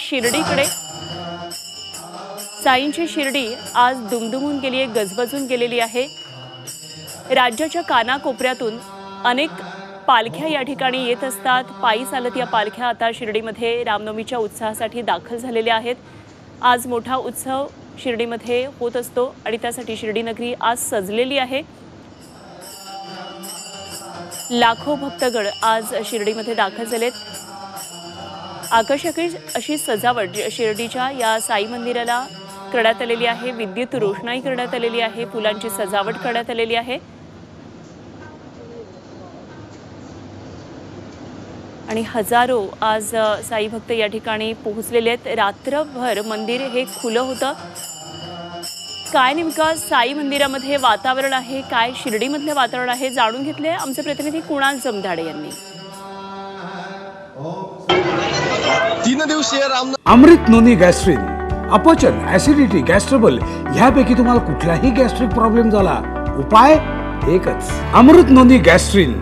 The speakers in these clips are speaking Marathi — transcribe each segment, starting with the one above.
शिर्डीकडे। साईंची शिर्डी आज दुमदुमून गेली आहे, गजबजून गेलेली आहे। राज्याच्या कानाकोपऱ्यातून अनेक पालख्या या ठिकाणी येत असतात। पायी चालत या पालख्या आता शिर्डीमध्ये रामनवमीच्या उत्सवासाठी दाखल झालेल्या आहेत। आज मोठा उत्सव शिर्डीमध्ये होत असतो आणि त्यासाठी शिर्डी नगरी आज सजलेली आहे। लाखो भक्तगण आज शिर्डीमध्ये दाखल झालेत। आकर्षक अशी सजावट शिर्डीच्या या साई मंदिराला करण्यात आलेली आहे। विद्युत रोषणाई करण्यात आलेली आहे, फुलांची सजावट करण्यात आलेली आहे आणि हजारो आज साई भक्त या ठिकाणी पोहोचलेले आहेत। रात्रभर मंदिर हे खुलं होतं। काय नेमका साई मंदिरामध्ये वातावरण आहे, काय शिर्डीमधले वातावरण आहे, जाणून घेतले आमचे प्रतिनिधी कुणाल जमधाडे यांनी। 3 दिवसीय अमृत नोनी गॅस्ट्रिन, अपचन, ऍसिडिटी, गॅस्ट्रबल ह्यापैकी तुम्हाला कुठलाही गॅस्ट्रिक प्रॉब्लेम झाला, उपाय एकच, अमृत नोनी गॅस्ट्रिन।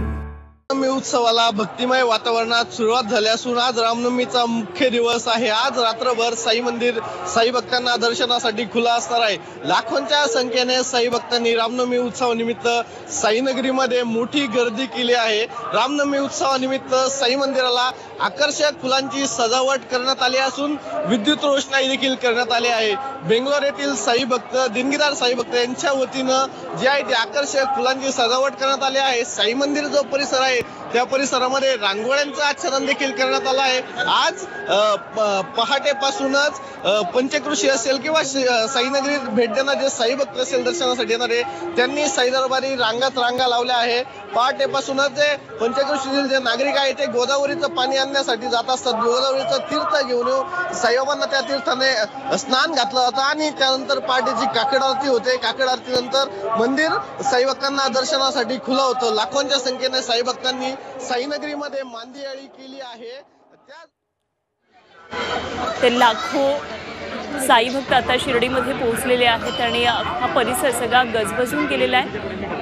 रामनवमी उत्सवाला भक्तिमय वातावरणात सुरुवात झाली असून आज रामनवमीचा मुख्य दिवस आहे। आज रात्रभर साई मंदिर साई भक्तांना दर्शनासाठी खुला असणार आहे। लाखोंच्या संख्येने साई भक्तांनी रामनवमी उत्सवानिमित्त साई नगरीमध्ये मोठी गर्दी केली आहे। रामनवमी उत्सवानिमित्त साई मंदिराला आकर्षक फुलांची सजावट करण्यात आली असून विद्युत रोषणाई देखील करण्यात आली आहे। बेंगलोर येथील साई भक्त दिनगीदार साई भक्त यांच्या वतीनं जे आहे ते आकर्षक फुलांची सजावट करण्यात आली आहे। साई मंदिर जो परिसर आहे त्या परिसरामध्ये रांगोळ्यांचं आच्छादन देखील करण्यात आलं आहे। आज पहाटेपासूनच पंचक्रोशी असेल किंवा साईनगरीत भेट देणार जे साई भक्त असेल दर्शनासाठी येणारे त्यांनी साई दरबारी रांगा लावल्या आहे। पहाटेपासूनच जे पंचक्रोशीतील जे नागरिक आहेत ते गोदावरीचं पाणी आणण्यासाठी जात असतात। गोदावरीचं तीर्थ घेऊन साईबाबांना त्या तीर्थाने स्नान घातलं होतं आणि त्यानंतर पहाटेची काकड आरती होते। काकड आरतीनंतर मंदिर साई भक्तांना दर्शनासाठी खुलं होतं। लाखोंच्या संख्येने साई भक्तांनी साईनगरीमध्ये मांदियाळी केली आहे। ते लाखो साई भक्त आता शिर्डीमध्ये पोहोचलेले आहेत आणि हा परिसर सगळा गजबजून गेलेला आहे।